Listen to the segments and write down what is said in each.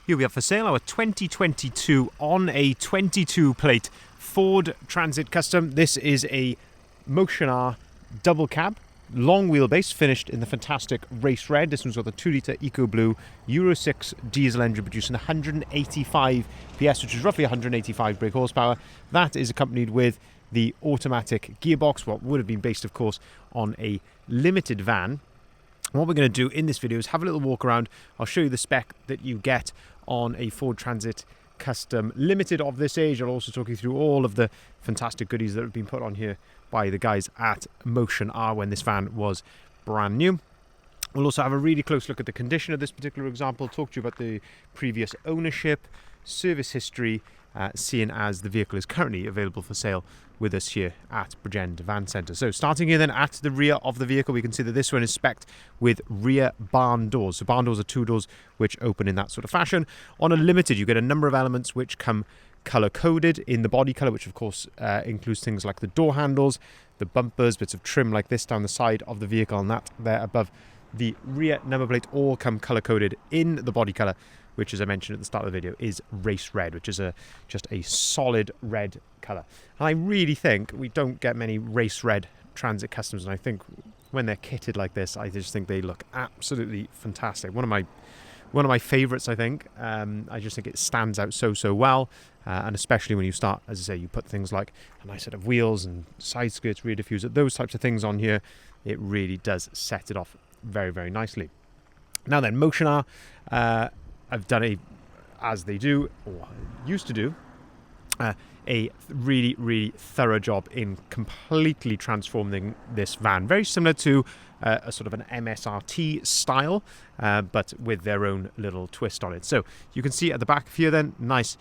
Here we have for sale our 2022 on a 22 plate Ford Transit Custom. This is a Motion R double cab, long wheelbase, finished in the fantastic race red. This one's got the 2 litre EcoBlue Euro 6 diesel engine producing 185 PS, which is roughly 185 brake horsepower. That is accompanied with the automatic gearbox, what would have been based, of course, on a limited van. What we're going to do in this video is have a little walk around. I'll show you the spec that you get on a Ford Transit Custom Limited of this age. I'll also talk you through all of the fantastic goodies that have been put on here by the guys at Motion R when this van was brand new. We'll also have a really close look at the condition of this particular example, talk to you about the previous ownership, service history, seeing as the vehicle is currently available for sale with us here at Bridgend Van Centre. So starting here then at the rear of the vehicle, we can see that this one is spec'd with rear barn doors. So barn doors are two doors which open in that sort of fashion. On a limited, you get a number of elements which come colour coded in the body colour, which of course includes things like the door handles, the bumpers, bits of trim like this down the side of the vehicle, and that there above the rear number plate all come colour coded in the body colour, which, as I mentioned at the start of the video, is race red, which is just a solid red colour. And I really think we don't get many race red Transit Customs, and I think when they're kitted like this, I just think they look absolutely fantastic. One of my favourites, I think. I just think it stands out so well, and especially when you start, as I say, you put things like a nice set of wheels and side skirts, rear diffuser, those types of things on here, it really does set it off very nicely. Now then, Motion R, I've done as they do, or used to do, a really thorough job in completely transforming this van. Very similar to a sort of an MSRT style, but with their own little twist on it. So you can see at the back here then, nice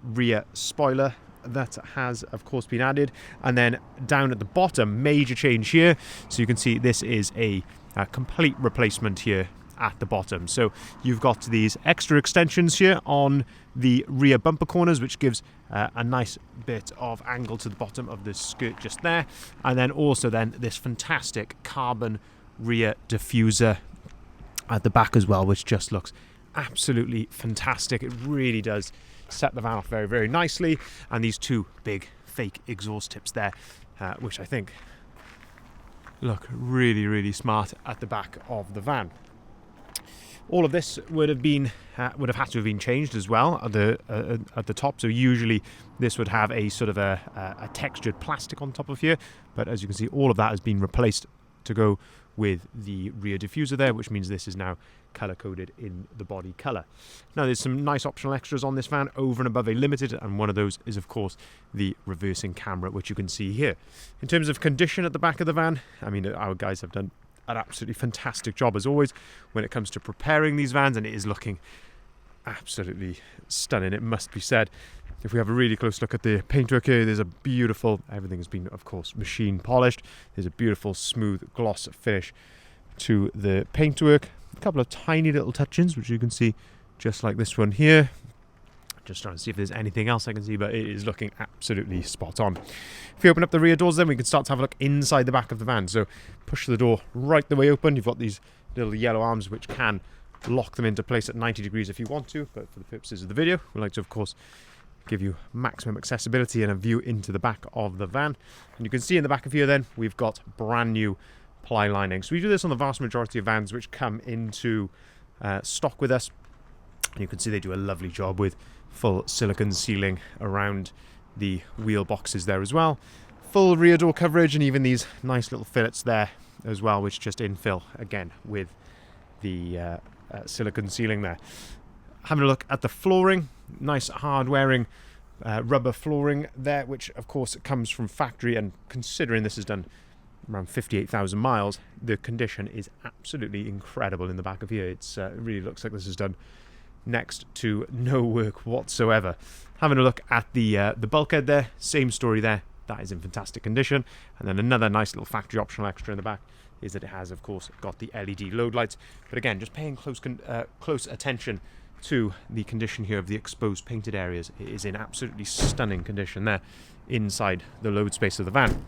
rear spoiler that has of course been added, and then down at the bottom, major change here. So you can see this is a complete replacement here at the bottom. So you've got these extra extensions here on the rear bumper corners, which gives a nice bit of angle to the bottom of the skirt just there, and then also then this fantastic carbon rear diffuser at the back as well, which just looks absolutely fantastic. It really does set the van off very nicely, and these two big fake exhaust tips there, which I think look really smart at the back of the van. All of this would have had to have been changed as well at the top. So usually this would have a sort of a textured plastic on top of here, but as you can see, all of that has been replaced to go with the rear diffuser there, which means this is now color coded in the body color. Now there's some nice optional extras on this van over and above a limited, and one of those is of course the reversing camera, which you can see here. In terms of condition at the back of the van, I mean, our guys have done an absolutely fantastic job as always when it comes to preparing these vans, and it is looking absolutely stunning, it must be said. If we have a really close look at the paintwork here, there's a beautiful, everything has been of course machine polished, there's a beautiful smooth gloss finish to the paintwork, a couple of tiny little touch-ins which you can see just like this one here. Just trying to see if there's anything else I can see, but it is looking absolutely spot on. If we open up the rear doors, then we can start to have a look inside the back of the van. So push the door right the way open. You've got these little yellow arms which can lock them into place at 90 degrees if you want to, but for the purposes of the video, we like to of course give you maximum accessibility and a view into the back of the van. And you can see in the back of here then, we've got brand new ply lining. So we do this on the vast majority of vans which come into stock with us. And you can see they do a lovely job with full silicone sealing around the wheel boxes there as well. Full rear door coverage, and even these nice little fillets there as well, which just infill again with the silicone sealing there. Having a look at the flooring, nice hard wearing rubber flooring there, which of course comes from factory, and considering this is done around 58,000 miles, the condition is absolutely incredible in the back of here. It really looks like this is done next to no work whatsoever. Having a look at the bulkhead there, same story there, that is in fantastic condition. And then another nice little factory optional extra in the back is that it has of course got the LED load lights, but again just paying close attention to the condition here of the exposed painted areas. It is in absolutely stunning condition there inside the load space of the van.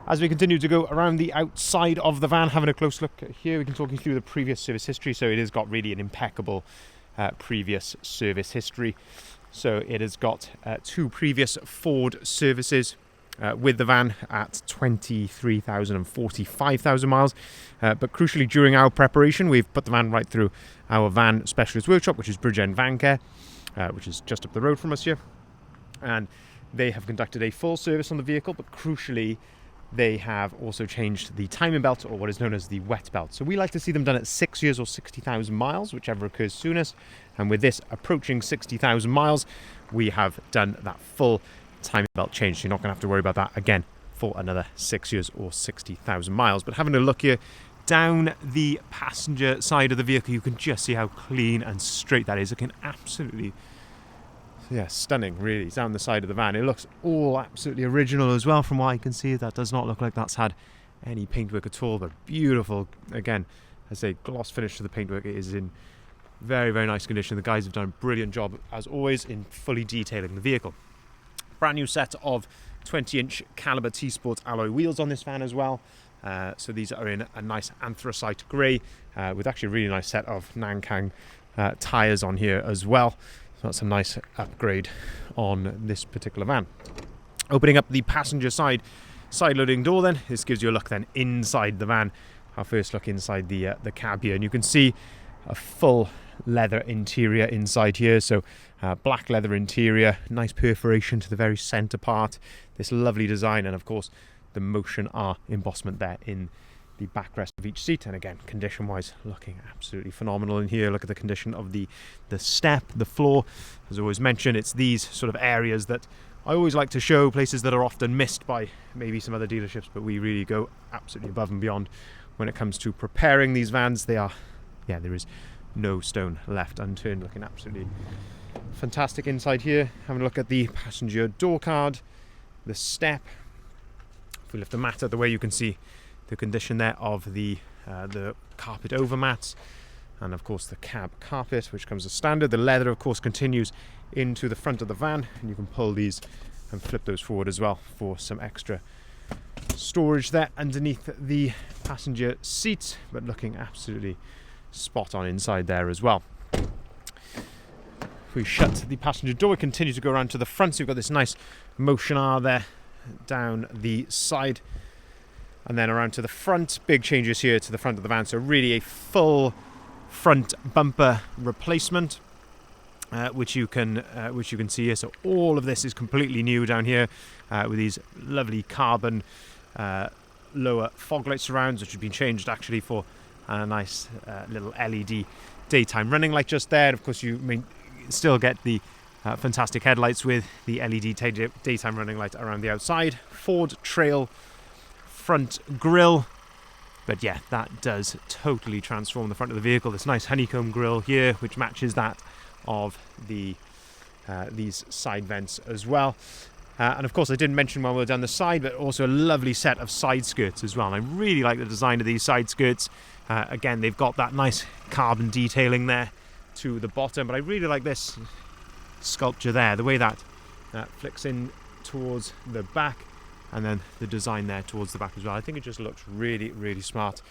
As we continue to go around the outside of the van, having a close look here, we can talk you through the previous service history. So it has got really an impeccable previous service history. So it has got 2 previous Ford services with the van at 23,000 and 45,000 miles. But crucially, during our preparation, we've put the van right through our van specialist workshop, which is Bridgend Van Care, which is just up the road from us here. And they have conducted a full service on the vehicle, but crucially, they have also changed the timing belt, or what is known as the wet belt. So we like to see them done at 6 years or 60,000 miles, whichever occurs soonest. And with this approaching 60,000 miles, we have done that full timing belt change. So you're not going to have to worry about that again for another 6 years or 60,000 miles. But having a look here down the passenger side of the vehicle, you can just see how clean and straight that is. Looking absolutely, stunning, really, down the side of the van. It looks all absolutely original as well. From what I can see, that does not look like that's had any paintwork at all, but beautiful. Again, as a gloss finish to the paintwork, it is in very, very nice condition. The guys have done a brilliant job, as always, in fully detailing the vehicle. Brand new set of 20-inch Calibre T-Sport alloy wheels on this van as well. So these are in a nice anthracite grey, with actually a really nice set of Nankang tyres on here as well. So that's a nice upgrade on this particular van. Opening up the passenger side loading door then, this gives you a look then inside the van. Our first look inside the cab here, and you can see a full leather interior inside here. So black leather interior, nice perforation to the very centre part, this lovely design, and of course the Motion R embossment there in the backrest of each seat. And again, condition wise, looking absolutely phenomenal in here. Look at the condition of the step, the floor. As I always mention, it's these sort of areas that I always like to show, places that are often missed by maybe some other dealerships, but we really go absolutely above and beyond when it comes to preparing these vans. There is no stone left unturned. Looking absolutely fantastic inside here. Having a look at the passenger door card, the step. If we lift the mat out of the way, you can see the condition there of the carpet overmats, and of course the cab carpet, which comes as standard. The leather, of course, continues into the front of the van, and you can pull these and flip those forward as well for some extra storage there underneath the passenger seat, but looking absolutely spot on inside there as well. If we shut the passenger door, we continue to go around to the front. So you've got this nice Motion R there down the side, and then around to the front. Big changes here to the front of the van. So really a full front bumper replacement, which you can see here. So all of this is completely new down here, with these lovely carbon lower fog light surrounds, which have been changed actually for a nice little LED daytime running light just there. And of course, you may still get the fantastic headlights with the LED daytime running light around the outside. Ford Trail front grille, but yeah, that does totally transform the front of the vehicle. This nice honeycomb grille here, which matches that of the these side vents as well. And of course, I didn't mention when we were down the side, but also a lovely set of side skirts as well. And I really like the design of these side skirts. Again, they've got that nice carbon detailing there to the bottom, but I really like this sculpture there, the way that flicks in towards the back, and then the design there towards the back as well. I think it just looks really, really smart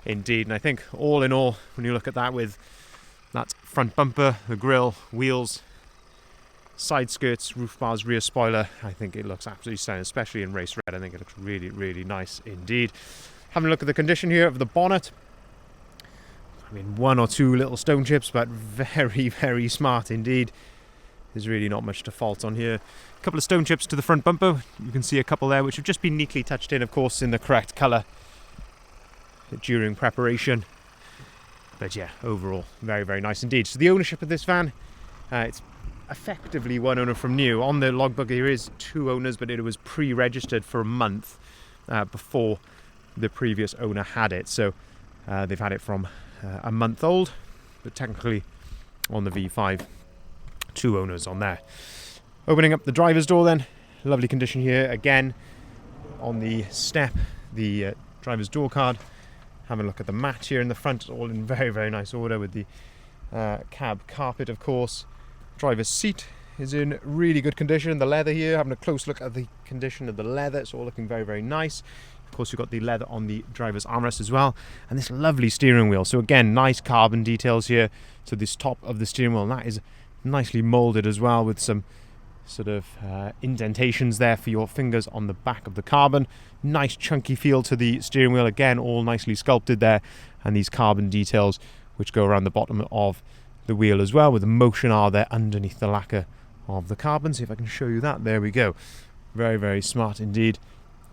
indeed. And I think all in all, when you look at that with that front bumper, the grille, wheels, side skirts, roof bars, rear spoiler, I think it looks absolutely stunning, especially in race red. I think it looks really, really nice indeed. Having a look at the condition here of the bonnet. I mean, one or two little stone chips, but very, very smart indeed. There's really not much to fault on here. A couple of stone chips to the front bumper. You can see a couple there, which have just been neatly touched in, of course, in the correct colour during preparation. But yeah, overall, very, very nice indeed. So the ownership of this van, it's effectively one owner from new. On the logbook there is 2 owners, but it was pre-registered for a month before the previous owner had it. So they've had it from a month old, but technically on the V5, 2 owners on there. Opening up the driver's door then, lovely condition here again on the step, the driver's door card. Having a look at the mat here in the front, all in very, very nice order with the cab carpet, of course. Driver's seat is in really good condition. The leather here, having a close look at the condition of the leather, it's all looking very, very nice. course, you've got the leather on the driver's armrest as well, and this lovely steering wheel. So again, nice carbon details here. So this top of the steering wheel, and that is nicely molded as well, with some sort of indentations there for your fingers on the back of the carbon. Nice chunky feel to the steering wheel, again all nicely sculpted there, and these carbon details which go around the bottom of the wheel as well, with the motion R there underneath the lacquer of the carbon. See if I can show you that. There we go. Very, very smart indeed.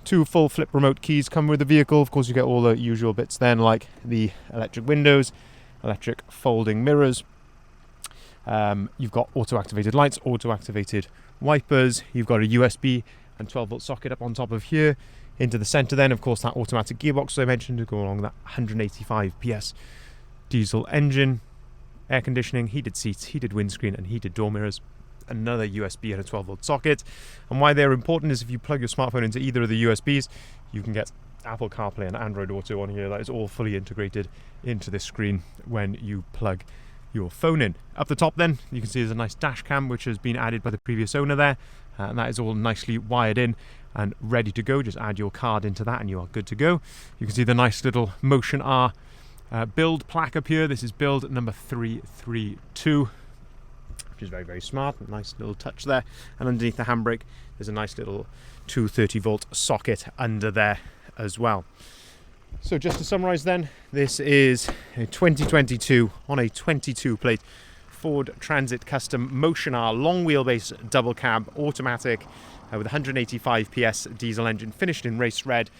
2 full flip remote keys come with the vehicle. Of course, you get all the usual bits then, like the electric windows, electric folding mirrors. You've got auto-activated lights, auto-activated wipers. You've got a USB and 12-volt socket up on top of here. Into the center then, of course, that automatic gearbox I mentioned to go along that 185 PS diesel engine. Air conditioning, heated seats, heated windscreen, and heated door mirrors. Another USB and a 12-volt socket. And why they're important is if you plug your smartphone into either of the USBs, you can get Apple CarPlay and Android Auto on here. That is all fully integrated into this screen when you plug your phone in. Up the top then, you can see there's a nice dash cam which has been added by the previous owner there, and that is all nicely wired in and ready to go. Just add your card into that and you are good to go. You can see the nice little Motion R build plaque up here. This is build number 332, which is very, very smart. Nice little touch there. And underneath the handbrake, there's a nice little 230-volt socket under there as well. So just to summarize then, this is a 2022 on a 22 plate Ford Transit Custom Motion R long wheelbase double cab automatic with 185 PS diesel engine, finished in race red.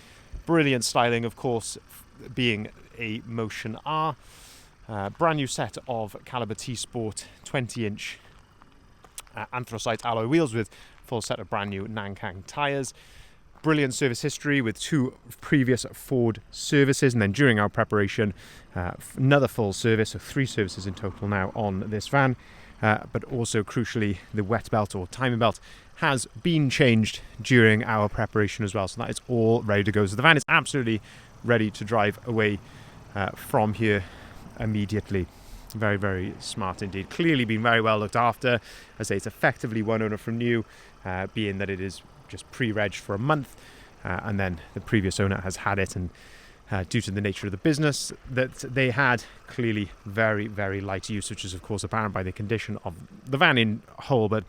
Brilliant styling, of course, being a Motion R. Brand new set of Calibre T-Sport 20-inch anthracite alloy wheels with full set of brand new Nankang tyres. Brilliant service history with 2 previous Ford services, and then during our preparation another full service, so 3 services in total now on this van. But also crucially, the wet belt or timing belt has been changed during our preparation as well, so that is all ready to go. So the van is absolutely ready to drive away from here immediately. Very, very smart indeed. Clearly been very well looked after. I say it's effectively one owner from new, being that it is just pre-reg for a month, and then the previous owner has had it, and due to the nature of the business that they had, clearly very, very light use, which is of course apparent by the condition of the van in whole, but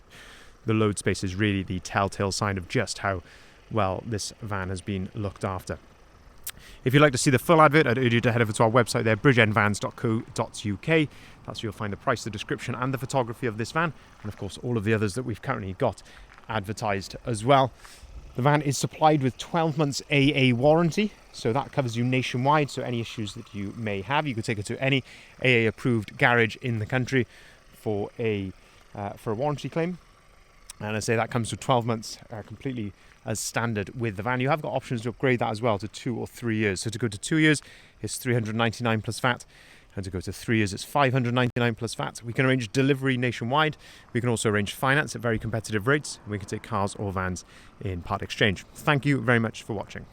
the load space is really the telltale sign of just how well this van has been looked after. If you'd like to see the full advert, I'd urge you to head over to our website there, bridgendvans.co.uk. That's where you'll find the price, the description and the photography of this van, and of course all of the others that we've currently got advertised as well. The van is supplied with 12 months AA warranty, so that covers you nationwide. So any issues that you may have, you could take it to any AA approved garage in the country for a warranty claim. And I say that comes to 12 months completely as standard with the van. You have got options to upgrade that as well to 2 or 3 years. So to go to 2 years, it's 399 plus VAT. And to go to 3 years, it's 599 plus VAT. We can arrange delivery nationwide. We can also arrange finance at very competitive rates. We can take cars or vans in part exchange. Thank you very much for watching.